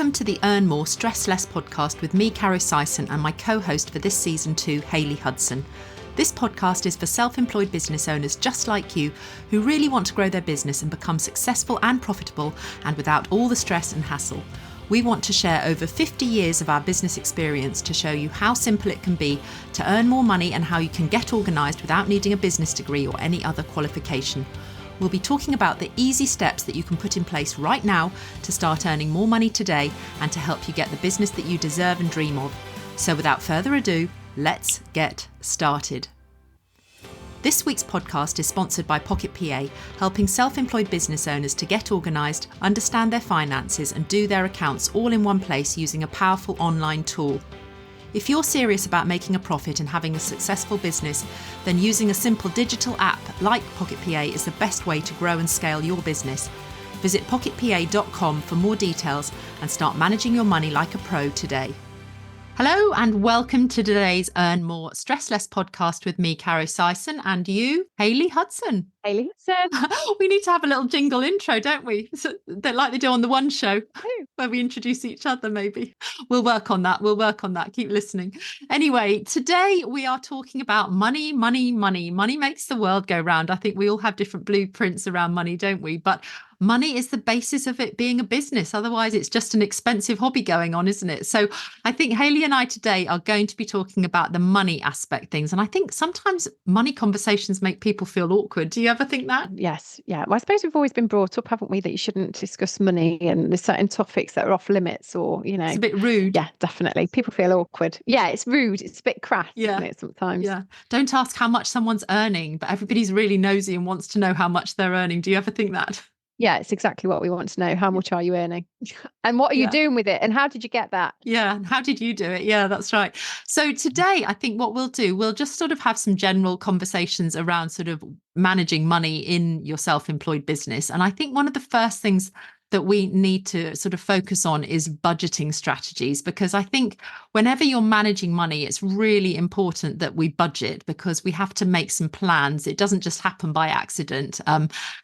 Welcome to the Earn More, Stress Less podcast with me, Caro, and my co-host for this season 2, Hayley Hudson. This podcast is for self-employed business owners just like you who really want to grow their business and become successful and profitable and without all the stress and hassle. We want to share over 50 years of our business experience to show you how simple it can be to earn more money and how you can get organised without needing a business degree or any other qualification. We'll be talking about the easy steps that you can put in place right now to start earning more money today and to help you get the business that you deserve and dream of. So without further ado, let's get started. This week's podcast is sponsored by Pocket PA, helping self-employed business owners to get organised, understand their finances and do their accounts all in one place using a powerful online tool. If you're serious about making a profit and having a successful business, then using a simple digital app like Pocket PA is the best way to grow and scale your business. Visit pocketpa.com for more details and start managing your money like a pro today. Hello and welcome to today's Earn More, Stress Less podcast with me, Caro, and you, Hayley Hudson. Hayley Hudson. We need to have a little jingle intro, don't we? Like they do on the One Show, where we introduce each other, maybe. We'll work on that. Keep listening. Anyway, today we are talking about money. Money makes the world go round. I think we all have different blueprints around money, don't we? But money is the basis of it being a business. Otherwise, it's just an expensive hobby going on, isn't it? So I think Hayley and I today are going to be talking about the money aspect things. And I think sometimes money conversations make people feel awkward. Do you ever think that? Yes. Yeah. Well, I suppose we've always been brought up, haven't we, that you shouldn't discuss money and there's certain topics that are off limits or, you know. It's a bit rude. Yeah, definitely. People feel awkward. Yeah, it's rude. It's a bit crass, isn't it, sometimes? Yeah. Don't ask how much someone's earning, but everybody's really nosy and wants to know how much they're earning. Do you ever think that? Yeah, it's exactly what we want to know. How much are you earning? And what are you doing with it? And how did you get that? Yeah. And how did you do it? Yeah, that's right. So today, I think what we'll do, we'll just sort of have some general conversations around sort of managing money in your self-employed business. And I think one of the first things that we need to sort of focus on is budgeting strategies, because I think whenever you're managing money, it's really important that we budget because we have to make some plans. It doesn't just happen by accident.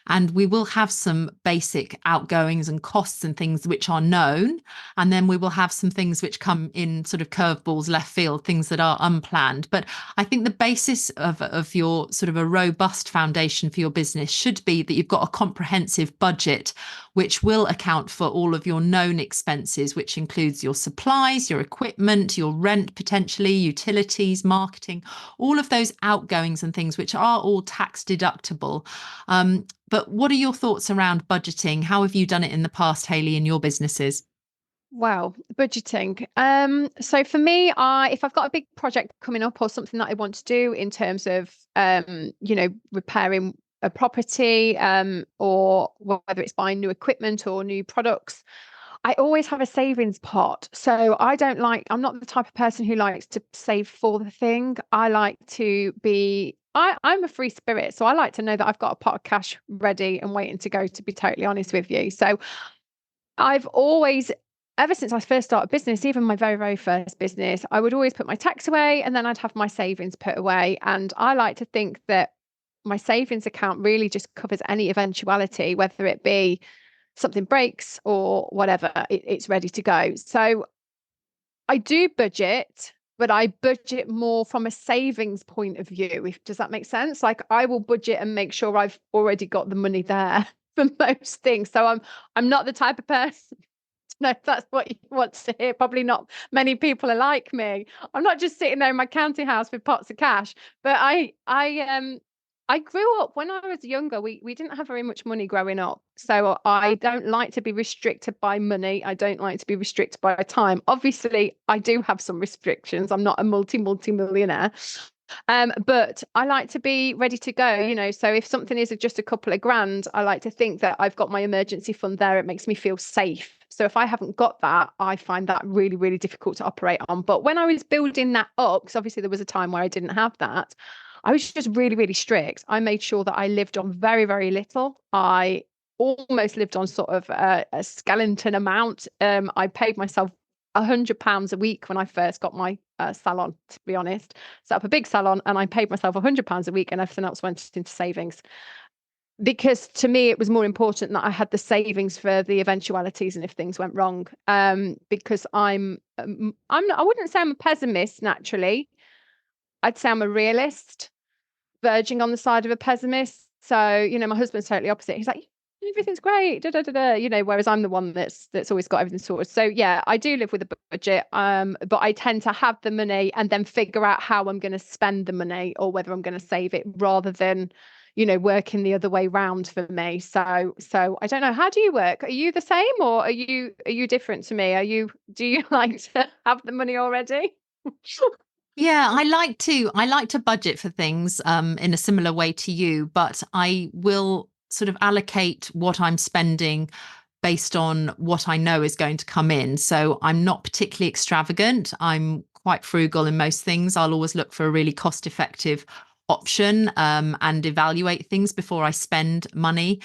And we will have some basic outgoings and costs and things which are known. And then we will have some things which come in sort of curveballs, left field, things that are unplanned. But I think the basis of your sort of a robust foundation for your business should be that you've got a comprehensive budget, which will account for all of your known expenses, which includes your supplies, your equipment, your rent, potentially utilities, marketing, all of those outgoings and things which are all tax deductible. But what are your thoughts around budgeting? How have you done it in the past, Hayley, in your businesses? Wow, budgeting. So for me, if I've got a big project coming up or something that I want to do in terms of, repairing a property, or whether it's buying new equipment or new products, I always have a savings pot. So I'm not the type of person who likes to save for the thing. I like to be, I'm a free spirit. So I like to know that I've got a pot of cash ready and waiting to go, to be totally honest with you. So I've always, ever since I first started business, even my very, very first business, I would always put my tax away and then I'd have my savings put away. And I like to think that my savings account really just covers any eventuality, whether it be something breaks or whatever, it's ready to go. So I do budget, but I budget more from a savings point of view. Does that make sense? Like I will budget and make sure I've already got the money there for most things. So I'm not the type of person. No, if that's what you want to hear. Probably not many people are like me. I'm not just sitting there in my county house with pots of cash, but I grew up when I was younger. We didn't have very much money growing up. So I don't like to be restricted by money. I don't like to be restricted by time. Obviously, I do have some restrictions. I'm not a multi-millionaire. But I like to be ready to go, so if something is just a couple of grand, I like to think that I've got my emergency fund there. It makes me feel safe. So if I haven't got that, I find that really, really difficult to operate on. But when I was building that up, because obviously there was a time where I didn't have that, I was just really, really strict. I made sure that I lived on very, very little. I almost lived on sort of a skeleton amount. I paid myself £100 a week when I first got my salon, to be honest. Set up a big salon and I paid myself £100 a week and everything else went into savings. because to me it was more important that I had the savings for the eventualities and if things went wrong. Because I'm not, I wouldn't say I'm a pessimist naturally. I'd say I'm a realist, verging on the side of a pessimist. So, my husband's totally opposite. He's like, everything's great, da, da, da, da, whereas I'm the one that's always got everything sorted. So yeah, I do live with a budget. But I tend to have the money and then figure out how I'm going to spend the money or whether I'm going to save it rather than, working the other way round for me. So I don't know. How do you work? Are you the same or are you different to me? Do you like to have the money already? Yeah, I like to budget for things in a similar way to you, but I will sort of allocate what I'm spending based on what I know is going to come in. So I'm not particularly extravagant. I'm quite frugal in most things. I'll always look for a really cost effective option and evaluate things before I spend money.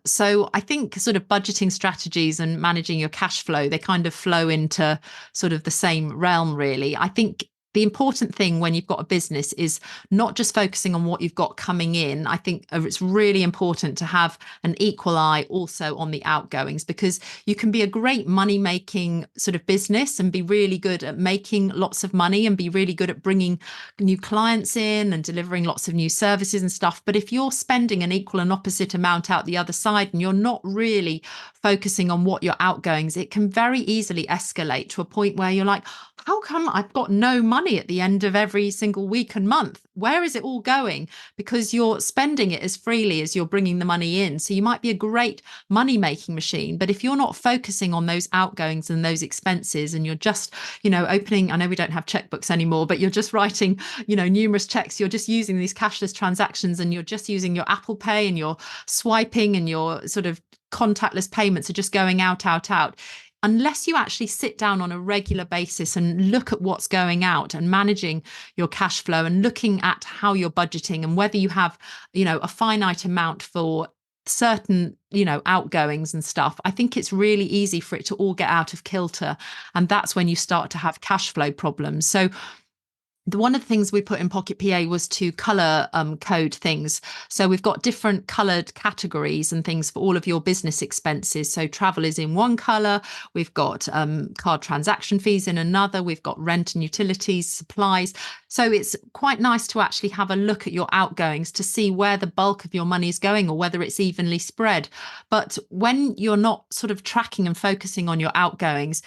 So I think sort of budgeting strategies and managing your cash flow, they kind of flow into sort of the same realm, really. I think the important thing when you've got a business is not just focusing on what you've got coming in. I think it's really important to have an equal eye also on the outgoings, because you can be a great money making sort of business and be really good at making lots of money and be really good at bringing new clients in and delivering lots of new services and stuff. But if you're spending an equal and opposite amount out the other side and you're not really focusing on what your outgoings, it can very easily escalate to a point where you're like, how come I've got no money at the end of every single week and month? Where is it all going? Because you're spending it as freely as you're bringing the money in. So you might be a great money making machine, but if you're not focusing on those outgoings and those expenses and you're just, opening, I know we don't have checkbooks anymore, but you're just writing, numerous checks, you're just using these cashless transactions and you're just using your Apple Pay and you're swiping and your sort of contactless payments are just going out, out, out. Unless you actually sit down on a regular basis and look at what's going out and managing your cash flow and looking at how you're budgeting and whether you have, a finite amount for certain, outgoings and stuff, I think it's really easy for it to all get out of kilter. And that's when you start to have cash flow problems. So one of the things we put in Pocket PA was to color code things. So we've got different colored categories and things for all of your business expenses. So travel is in one color. We've got card transaction fees in another. We've got rent and utilities, supplies. So it's quite nice to actually have a look at your outgoings to see where the bulk of your money is going or whether it's evenly spread. But when you're not sort of tracking and focusing on your outgoings,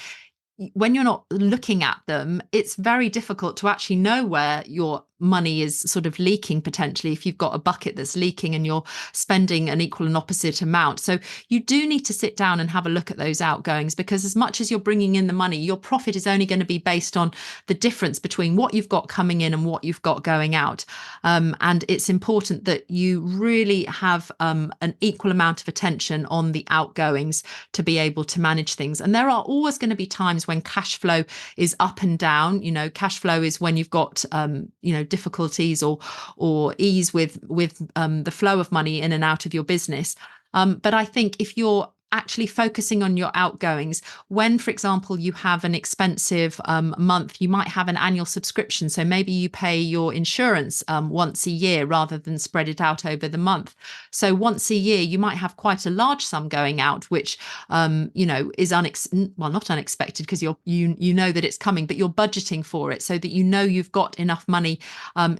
when you're not looking at them, it's very difficult to actually know where your money is sort of leaking potentially if you've got a bucket that's leaking and you're spending an equal and opposite amount. So you do need to sit down and have a look at those outgoings, because as much as you're bringing in the money, your profit is only going to be based on the difference between what you've got coming in and what you've got going out. And it's important that you really have an equal amount of attention on the outgoings to be able to manage things. And there are always going to be times when cash flow is up and down. Cash flow is when you've got difficulties or ease with the flow of money in and out of your business. But I think if you're actually focusing on your outgoings, when, for example, you have an expensive month, you might have an annual subscription. So maybe you pay your insurance once a year rather than spread it out over the month. So once a year, you might have quite a large sum going out, which, is not unexpected, because you know that it's coming, but you're budgeting for it so that you've got enough money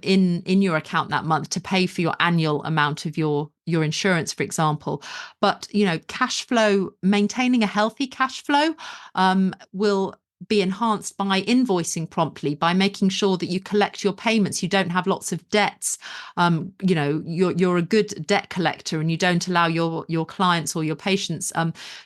in your account that month to pay for your annual amount of your insurance, for example. But cash flow, maintaining a healthy cash flow will be enhanced by invoicing promptly, by making sure that you collect your payments, you don't have lots of debts. You're a good debt collector and you don't allow your clients or your patients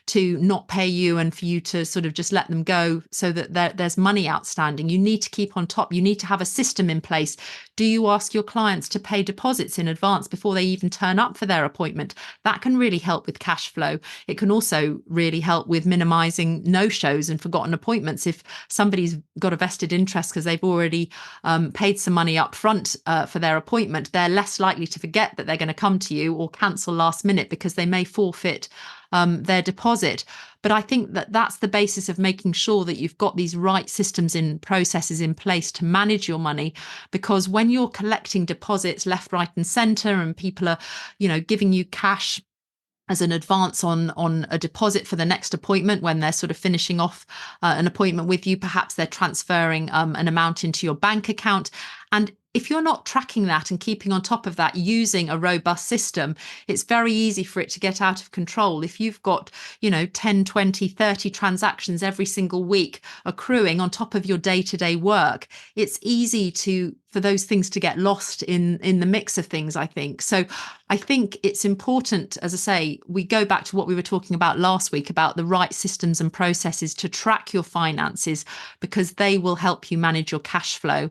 to not pay you and for you to sort of just let them go, so that there's money outstanding. You need to keep on top. You need to have a system in place. Do you ask your clients to pay deposits in advance before they even turn up for their appointment? That can really help with cash flow. It can also really help with minimizing no-shows and forgotten appointments. If somebody's got a vested interest because they've already paid some money up front for their appointment, they're less likely to forget that they're going to come to you or cancel last minute because they may forfeit their deposit. But I think that that's the basis of making sure that you've got these right systems and processes in place to manage your money. Because when you're collecting deposits left, right, and centre, and people are, giving you cash as an advance on a deposit for the next appointment, when they're sort of finishing off an appointment with you, perhaps they're transferring an amount into your bank account. And if you're not tracking that and keeping on top of that using a robust system, it's very easy for it to get out of control. If you've got, 10, 20, 30 transactions every single week accruing on top of your day-to-day work, it's easy for those things to get lost in the mix of things, I think. So I think it's important, as I say, we go back to what we were talking about last week about the right systems and processes to track your finances, because they will help you manage your cash flow.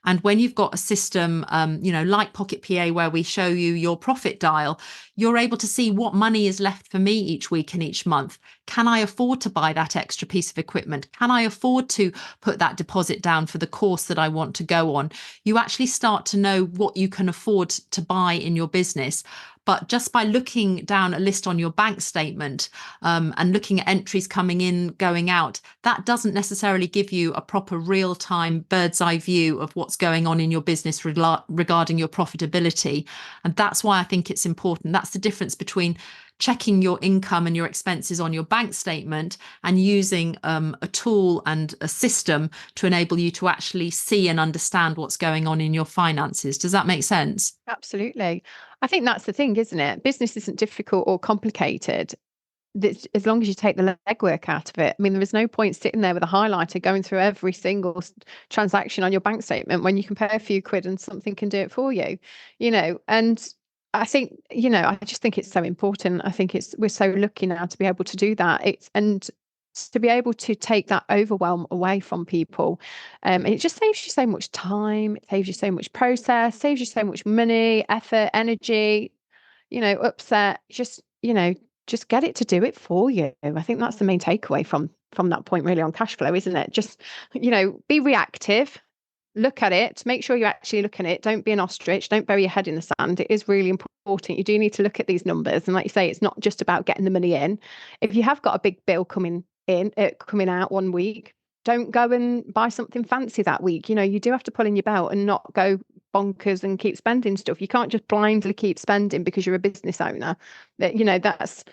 And when you've got a system, like Pocket PA, where we show you your profit dial, you're able to see what money is left for me each week and each month. Can I afford to buy that extra piece of equipment? Can I afford to put that deposit down for the course that I want to go on? You actually start to know what you can afford to buy in your business. But just by looking down a list on your bank statement and looking at entries coming in, going out, that doesn't necessarily give you a proper real-time bird's eye view of what's going on in your business regarding your profitability. And that's why I think it's important. That's the difference between checking your income and your expenses on your bank statement and using a tool and a system to enable you to actually see and understand what's going on in your finances. Does that make sense? Absolutely. I think that's the thing, isn't it? Business isn't difficult or complicated. As long as you take the legwork out of it. I mean, there is no point sitting there with a highlighter going through every single transaction on your bank statement when you can pay a few quid and something can do it for you, and I think, I just think it's so important. I think we're so lucky now to be able to do that. And to be able to take that overwhelm away from people. And it just saves you so much time, it saves you so much process, saves you so much money, effort, energy, upset, just get it to do it for you. I think that's the main takeaway from that point really on cash flow, isn't it? Just, be reactive, look at it, make sure you actually look at it. Don't be an ostrich. Don't bury your head in the sand. It is really important. You do need to look at these numbers. And like you say, it's not just about getting the money in. If you have got a big bill coming out one week, don't go and buy something fancy that week. You do have to pull in your belt and not go bonkers and keep spending stuff. You can't just blindly keep spending because you're a business owner. That's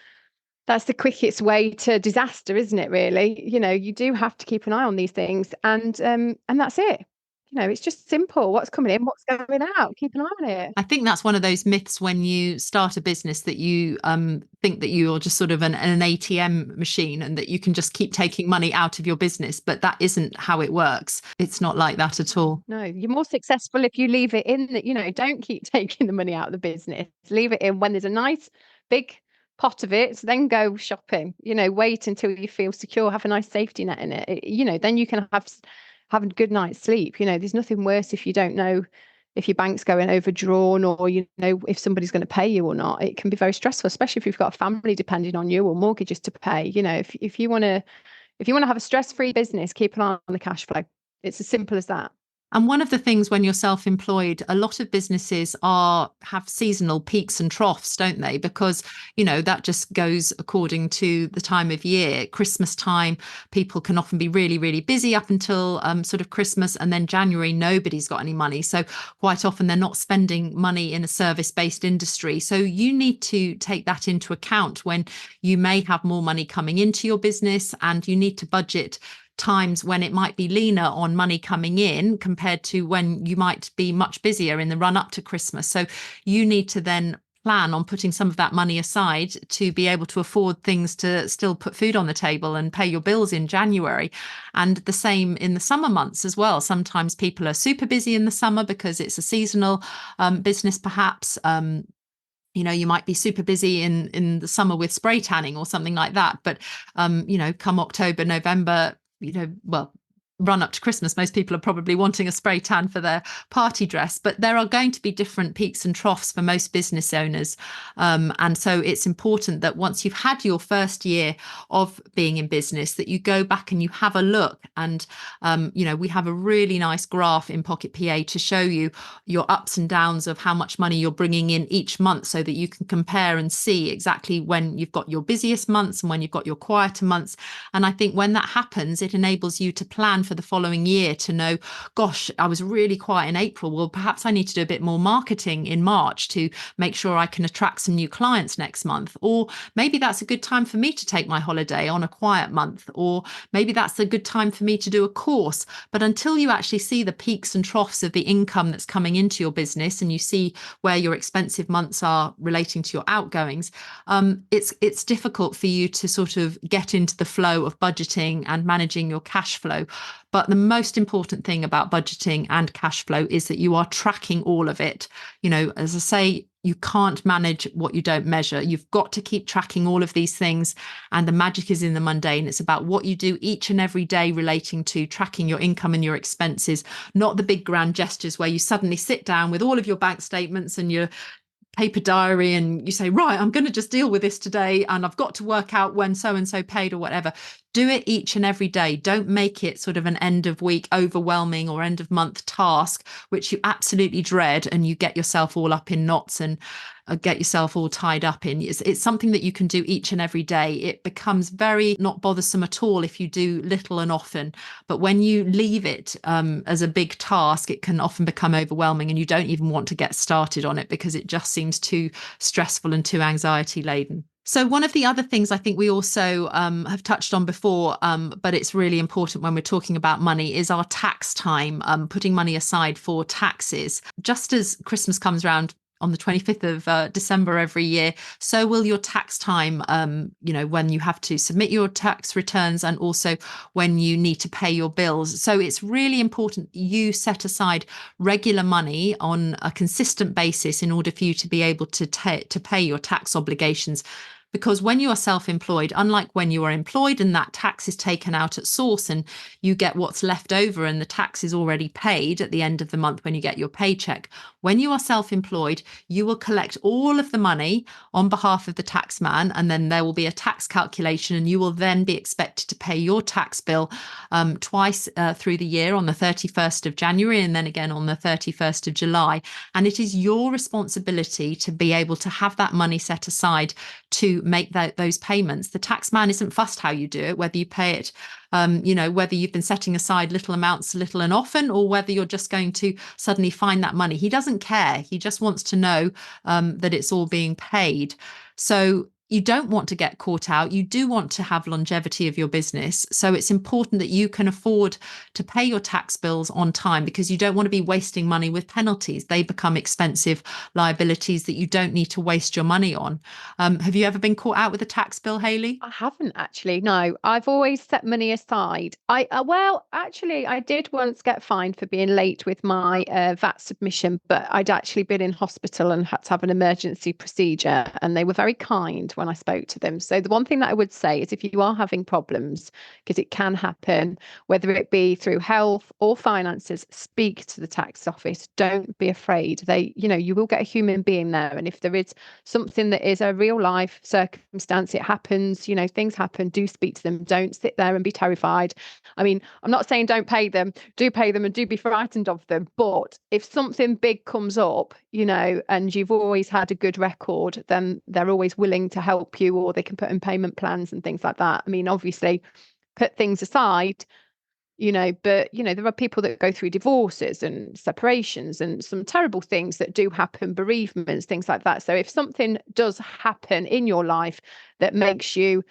the quickest way to disaster, isn't it, really? You do have to keep an eye on these things, and that's it. It's just simple. What's coming in, what's going out. Keep an eye on it. I think that's one of those myths when you start a business, that you think that you're just sort of an ATM machine and that you can just keep taking money out of your business. But that isn't how it works. It's not like that at all. No, you're more successful if you leave it in. That, don't keep taking the money out of the business. Leave it in when there's a nice big pot of it. So then go shopping. Wait until you feel secure. Have a nice safety net in it. Then you can have a good night's sleep. There's nothing worse if you don't know if your bank's going overdrawn, or if somebody's going to pay you or not. It can be very stressful, especially if you've got a family depending on you or mortgages to pay. If you want to have a stress-free business, keep an eye on the cash flow. It's as simple as that. And one of the things when you're self-employed, a lot of businesses have seasonal peaks and troughs, don't they? Because, that just goes according to the time of year. Christmas time, people can often be really, really busy up until sort of Christmas, and then January, nobody's got any money. So quite often they're not spending money in a service-based industry. So you need to take that into account when you may have more money coming into your business, and you need to budget times when it might be leaner on money coming in compared to when you might be much busier in the run up to Christmas. So you need to then plan on putting some of that money aside to be able to afford things to still put food on the table and pay your bills in January. And the same in the summer months as well. Sometimes people are super busy in the summer because it's a seasonal business, perhaps. You might be super busy in the summer with spray tanning or something like that. But, come October, November, run up to Christmas, most people are probably wanting a spray tan for their party dress, but there are going to be different peaks and troughs for most business owners. And so it's important that once you've had your first year of being in business, that you go back and you have a look. And, we have a really nice graph in Pocket PA to show you your ups and downs of how much money you're bringing in each month, so that you can compare and see exactly when you've got your busiest months and when you've got your quieter months. And I think when that happens, it enables you to plan for the following year, to know, gosh, I was really quiet in April. Well, perhaps I need to do a bit more marketing in March to make sure I can attract some new clients next month. Or maybe that's a good time for me to take my holiday on a quiet month. Or maybe that's a good time for me to do a course. But until you actually see the peaks and troughs of the income that's coming into your business, and you see where your expensive months are relating to your outgoings, it's difficult for you to sort of get into the flow of budgeting and managing your cash flow. But the most important thing about budgeting and cash flow is that you are tracking all of it. As I say, you can't manage what you don't measure. You've got to keep tracking all of these things. And the magic is in the mundane. It's about what you do each and every day relating to tracking your income and your expenses, not the big grand gestures where you suddenly sit down with all of your bank statements and your paper diary and you say, right, I'm going to just deal with this today, and I've got to work out when so and so paid or whatever. Do it each and every day. Don't make it sort of an end of week overwhelming or end of month task, which you absolutely dread, and you get yourself all up in knots and get yourself all tied up in. It's something that you can do each and every day. It becomes very not bothersome at all if you do little and often. But when you leave it as a big task, it can often become overwhelming, and you don't even want to get started on it because it just seems too stressful and too anxiety laden. So one of the other things I think we also have touched on before, but it's really important when we're talking about money, is our tax time, putting money aside for taxes. Just as Christmas comes around on the 25th of December every year, so will your tax time, when you have to submit your tax returns and also when you need to pay your bills. So it's really important you set aside regular money on a consistent basis in order for you to be able to pay your tax obligations. Because when you are self-employed, unlike when you are employed and that tax is taken out at source and you get what's left over and the tax is already paid at the end of the month when you get your paycheck, when you are self-employed, you will collect all of the money on behalf of the tax man, and then there will be a tax calculation, and you will then be expected to pay your tax bill twice through the year, on the 31st of January and then again on the 31st of July. And it is your responsibility to be able to have that money set aside to make those payments. The tax man isn't fussed how you do it, whether you pay it, whether you've been setting aside little amounts, little and often, or whether you're just going to suddenly find that money. He doesn't care. He just wants to know that it's all being paid. So you don't want to get caught out. You do want to have longevity of your business. So it's important that you can afford to pay your tax bills on time, because you don't want to be wasting money with penalties. They become expensive liabilities that you don't need to waste your money on. Have you ever been caught out with a tax bill, Hayley? I haven't actually. No, I've always set money aside. I did once get fined for being late with my VAT submission, but I'd actually been in hospital and had to have an emergency procedure, and they were very kind when I spoke to them. So the one thing that I would say is, if you are having problems, because it can happen, whether it be through health or finances, speak to the tax office. Don't be afraid. You will get a human being there, and if there is something that is a real life circumstance, it happens, things happen, do speak to them. Don't sit there and be terrified. I mean, I'm not saying don't pay them, do pay them and do be frightened of them. But if something big comes up, and you've always had a good record, then they're always willing to help you, or they can put in payment plans and things like that. I mean, obviously, put things aside, but there are people that go through divorces and separations and some terrible things that do happen, bereavements, things like that. So if something does happen in your life that makes you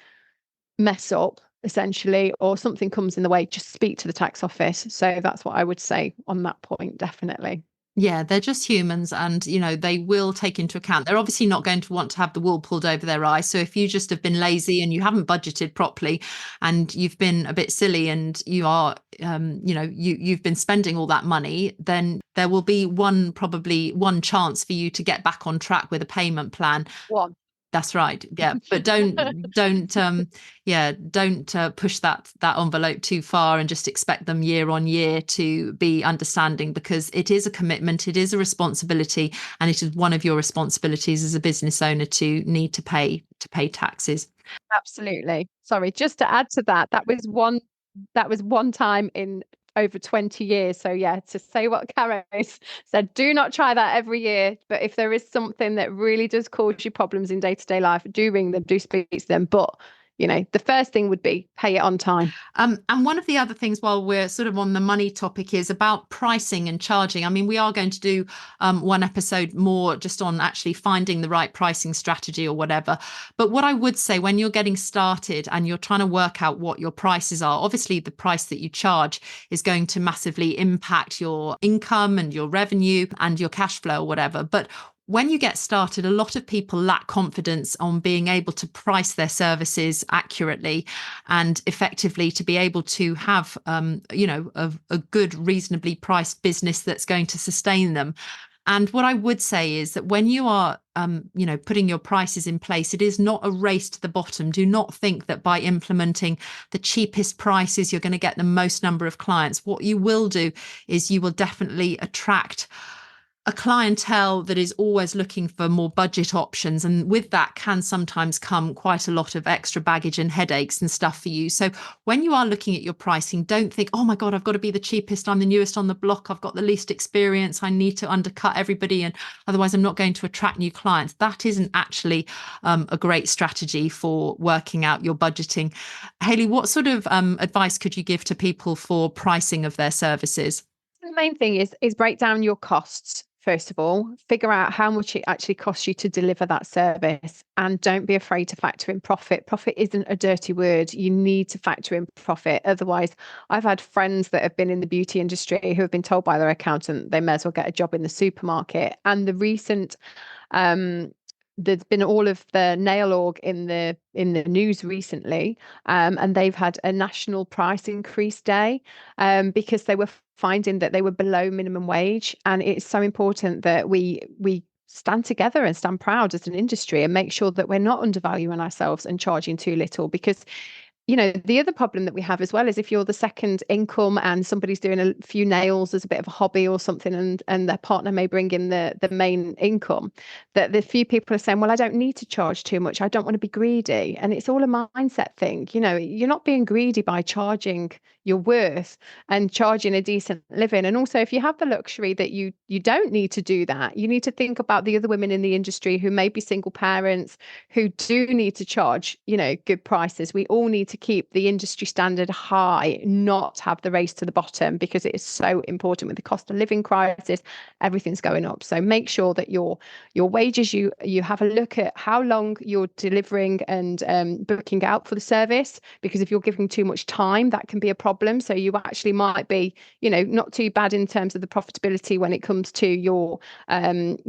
mess up, essentially, or something comes in the way, just speak to the tax office. So that's what I would say on that point, definitely. Yeah, they're just humans, and they will take into account. They're obviously not going to want to have the wool pulled over their eyes. So if you just have been lazy and you haven't budgeted properly and you've been a bit silly and you are you've been spending all that money, then there will be probably one chance for you to get back on track with a payment plan. One. That's right. Yeah. But don't push that envelope too far and just expect them year on year to be understanding, because it is a commitment, it is a responsibility, and it is one of your responsibilities as a business owner to need to pay taxes. Absolutely. Sorry, just to add to that, that was one time in over 20 years. So yeah, to say what Caro said, do not try that every year. But if there is something that really does cause you problems in day-to-day life, do ring them, do speak to them. But the first thing would be pay it on time. And one of the other things, while we're sort of on the money topic, is about pricing and charging. I mean, we are going to do one episode more just on actually finding the right pricing strategy or whatever. But what I would say, when you're getting started and you're trying to work out what your prices are, obviously the price that you charge is going to massively impact your income and your revenue and your cash flow or whatever. But when you get started, a lot of people lack confidence on being able to price their services accurately and effectively to be able to have, a good, reasonably priced business that's going to sustain them. And what I would say is that when you are, putting your prices in place, it is not a race to the bottom. Do not think that by implementing the cheapest prices, you're going to get the most number of clients. What you will do is you will definitely attract a clientele that is always looking for more budget options. And with that can sometimes come quite a lot of extra baggage and headaches and stuff for you. So when you are looking at your pricing, don't think, oh my God, I've got to be the cheapest. I'm the newest on the block. I've got the least experience. I need to undercut everybody. And otherwise I'm not going to attract new clients. That isn't actually a great strategy for working out your budgeting. Hayley, what sort of advice could you give to people for pricing of their services? The main thing is break down your costs. First of all, figure out how much it actually costs you to deliver that service, and don't be afraid to factor in profit. Profit isn't a dirty word. You need to factor in profit. Otherwise, I've had friends that have been in the beauty industry who have been told by their accountant they may as well get a job in the supermarket. And the recent there's been all of the nail org in the news recently, and they've had a national price increase day because they were finding that they were below minimum wage. And it's so important that we stand together and stand proud as an industry and make sure that we're not undervaluing ourselves and charging too little. Because the other problem that we have as well is if you're the second income and somebody's doing a few nails as a bit of a hobby or something, and their partner may bring in the main income, that the few people are saying, well, I don't need to charge too much. I don't want to be greedy. And it's all a mindset thing. You're not being greedy by charging your worth and charging a decent living. And also, if you have the luxury that you don't need to do that, you need to think about the other women in the industry who may be single parents who do need to charge, good prices. We all need to keep the industry standard high, not have the race to the bottom, because it is so important with the cost of living crisis. Everything's going up. So make sure that your wages, you have a look at how long you're delivering and booking out for the service, because if you're giving too much time, that can be a problem. So you actually might be, not too bad in terms of the profitability when it comes to your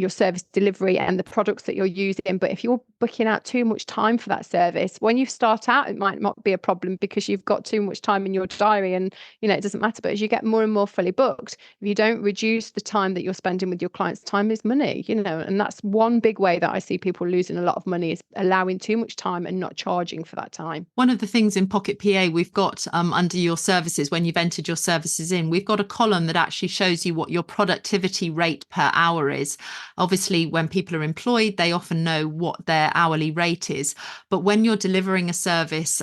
service delivery and the products that you're using. But if you're booking out too much time for that service, when you start out, it might not be a problem because you've got too much time in your diary and it doesn't matter. But as you get more and more fully booked, if you don't reduce the time that you're spending with your clients, time is money, and that's one big way that I see people losing a lot of money, is allowing too much time and not charging for that time. One of the things in Pocket PA we've got under your services, when you've entered your services in, we've got a column that actually shows you what your productivity rate per hour is. Obviously, when people are employed, they often know what their hourly rate is. But when you're delivering a service,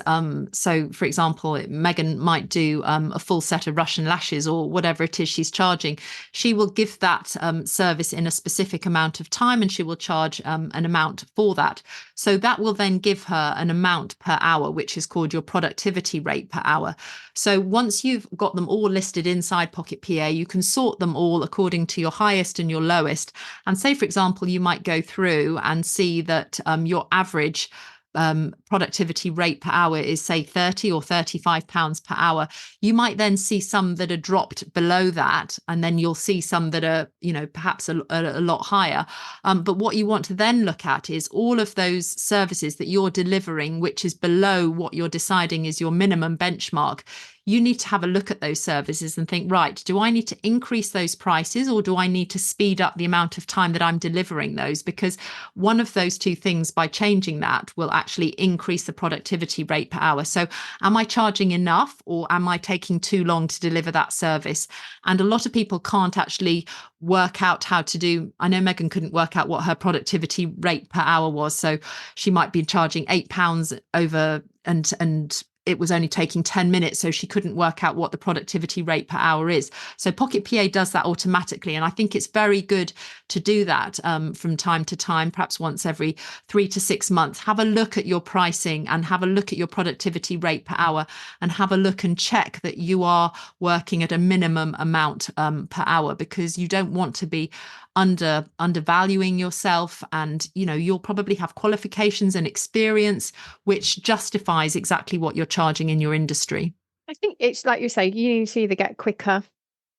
so for example, Megan might do a full set of Russian lashes or whatever it is she's charging, she will give that service in a specific amount of time, and she will charge an amount for that. So that will then give her an amount per hour, which is called your productivity rate per hour. So once you've got them all listed inside Pocket PA, you can sort them all according to your highest and your lowest. And say, for example, you might go through and see that your average productivity rate per hour is, say, 30 or 35 pounds per hour. You might then see some that are dropped below that, and then you'll see some that are, perhaps a lot higher. But what you want to then look at is all of those services that you're delivering, which is below what you're deciding is your minimum benchmark. you need to have a look at those services and think, right, do I need to increase those prices, or do I need to speed up the amount of time that I'm delivering those? Because one of those two things, by changing that, will actually increase the productivity rate per hour. So am I charging enough, or am I taking too long to deliver that service? And a lot of people can't actually work out how to do. I know Megan couldn't work out what her productivity rate per hour was. So she might be charging £8 over, and it was only taking 10 minutes, so she couldn't work out what the productivity rate per hour is. So Pocket PA does that automatically, and I think it's very good to do that from time to time, perhaps once every 3 to 6 months. Have a look at your pricing and have a look at your productivity rate per hour, and have a look and check that you are working at a minimum amount per hour, because you don't want to be undervaluing yourself. And you'll probably have qualifications and experience which justifies exactly what you're charging in your industry. I think it's like you say, you need to either get quicker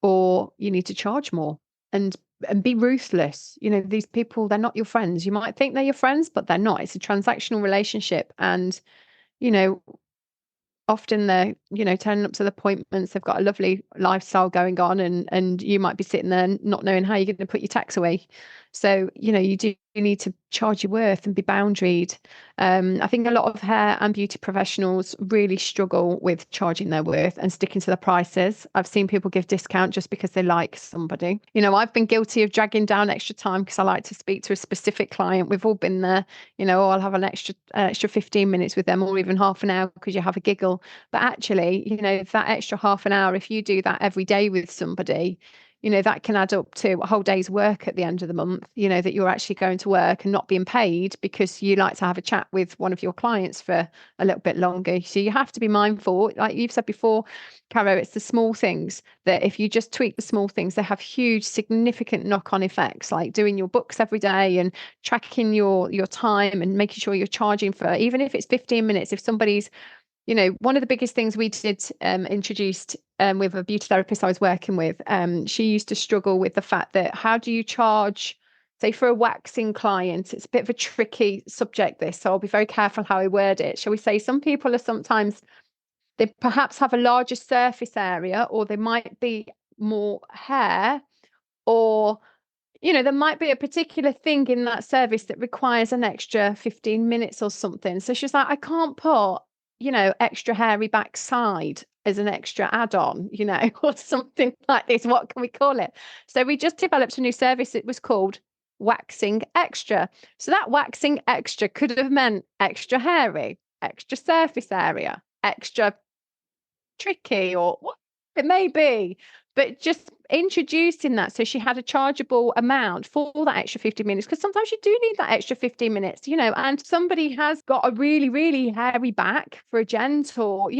or you need to charge more, and be ruthless. These people, they're not your friends. You might think they're your friends, but they're not. It's a transactional relationship. And you know often they're turning up to the appointments, they've got a lovely lifestyle going on, and you might be sitting there not knowing how you're going to put your tax away. So you do need to charge your worth and be boundaried. I think a lot of hair and beauty professionals really struggle with charging their worth and sticking to the prices. I've seen people give discount just because they like somebody. I've been guilty of dragging down extra time because I like to speak to a specific client. We've all been there. I'll have an extra 15 minutes with them, or even half an hour, because you have a giggle. But actually, that extra half an hour, if you do that every day with somebody, that can add up to a whole day's work at the end of the month, that you're actually going to work and not being paid because you like to have a chat with one of your clients for a little bit longer. So you have to be mindful. Like you've said before, Caro, it's the small things that if you just tweak the small things, they have huge, significant knock-on effects, like doing your books every day and tracking your time and making sure you're charging for, even if it's 15 minutes, if somebody's one of the biggest things we did introduced with a beauty therapist I was working with, she used to struggle with the fact that how do you charge, say, for a waxing client? It's a bit of a tricky subject, this, so I'll be very careful how I word it. Shall we say some people are sometimes, they perhaps have a larger surface area, or they might be more hair, or there might be a particular thing in that service that requires an extra 15 minutes or something. So she's like, I can't put, extra hairy backside as an extra add-on, or something like this. What can we call it? So we just developed a new service. It was called Waxing Extra. So that waxing extra could have meant extra hairy, extra surface area, extra tricky, or what it may be, but just introducing that, so she had a chargeable amount for that extra 15 minutes, because sometimes you do need that extra 15 minutes, and somebody has got a really, really hairy back for a gent, or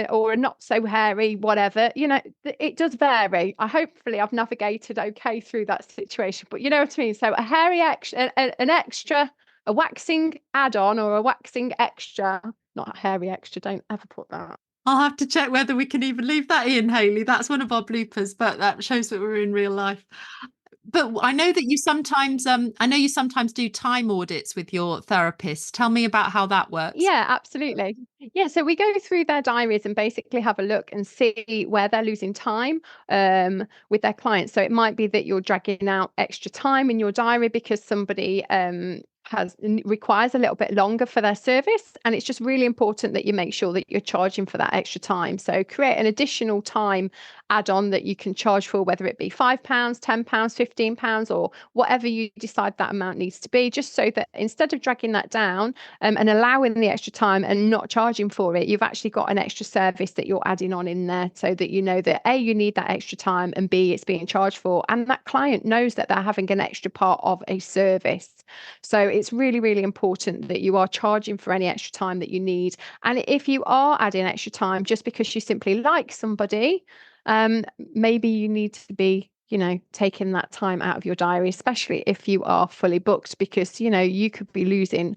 or a not so hairy whatever, it does vary. Hopefully I've navigated okay through that situation, but you know what I mean. So a hairy extra, an extra, a waxing add-on, or a waxing extra, not a hairy extra, don't ever put that. I'll have to check whether we can even leave that in, Hayley. That's one of our bloopers, but that shows that we're in real life. But I know that you sometimes do time audits with your therapist. Tell me about how that works. Yeah, absolutely. Yeah, so we go through their diaries and basically have a look and see where they're losing time with their clients. So it might be that you're dragging out extra time in your diary because somebody requires a little bit longer for their service, and it's just really important that you make sure that you're charging for that extra time. So create an additional time add-on that you can charge for, whether it be £5, £10, £15, or whatever you decide that amount needs to be, just so that instead of dragging that down and allowing the extra time and not charging for it, you've actually got an extra service that you're adding on in there, so that you know that A, you need that extra time, and B, it's being charged for, and that client knows that they're having an extra part of a service. So it's really, really important that you are charging for any extra time that you need. And if you are adding extra time just because you simply like somebody, maybe you need to be taking that time out of your diary, especially if you are fully booked, because you could be losing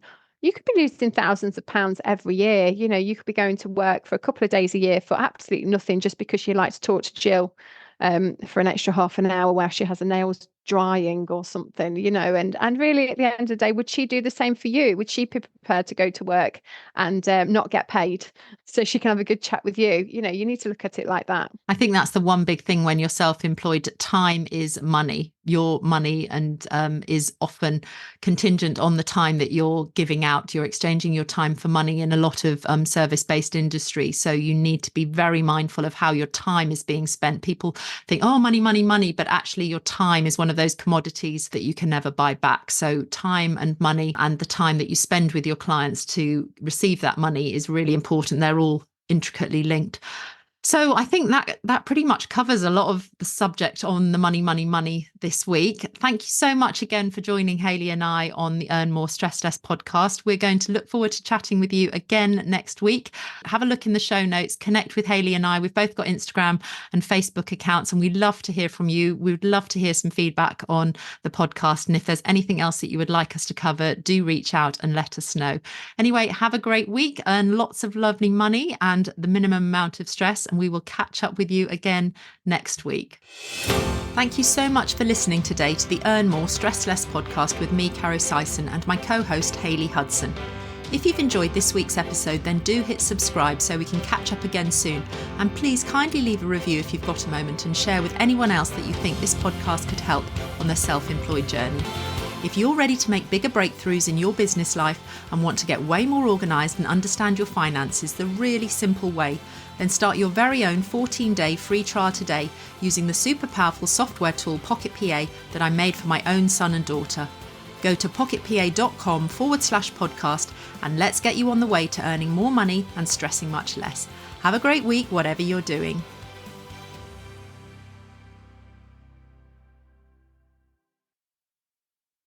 thousands of pounds every year. You could be going to work for a couple of days a year for absolutely nothing, just because you like to talk to Jill for an extra half an hour while she has her nails drying or something, and really at the end of the day, would she do the same for you? Would she be prepared to go to work and not get paid so she can have a good chat with you? You need to look at it like that. I think that's the one big thing when you're self-employed. Time is money. Your money and is often contingent on the time that you're giving out. You're exchanging your time for money in a lot of service-based industry. So you need to be very mindful of how your time is being spent. People think, oh, money, money, money, but actually your time is one of those commodities that you can never buy back. So time and money and the time that you spend with your clients to receive that money is really important. They're all intricately linked. So I think that pretty much covers a lot of the subject on the money this week. Thank you so much again for joining Hayley and I on the Earn More, Stress Less podcast. We're going to look forward to chatting with you again next week. Have a look in the show notes, connect with Hayley and I. We've both got Instagram and Facebook accounts, and we'd love to hear from you. We would love to hear some feedback on the podcast. And if there's anything else that you would like us to cover, do reach out and let us know. Anyway, have a great week, earn lots of lovely money and the minimum amount of stress. And we will catch up with you again next week. Thank you so much for listening today to the Earn More, Stress Less podcast with me, Caro Syson, and my co-host, Hayley Hudson. If you've enjoyed this week's episode, then do hit subscribe so we can catch up again soon. And please kindly leave a review if you've got a moment and share with anyone else that you think this podcast could help on their self-employed journey. If you're ready to make bigger breakthroughs in your business life and want to get way more organised and understand your finances the really simple way, then start your very own 14-day free trial today using the super powerful software tool Pocket PA that I made for my own son and daughter. Go to pocketpa.com/podcast and let's get you on the way to earning more money and stressing much less. Have a great week, whatever you're doing.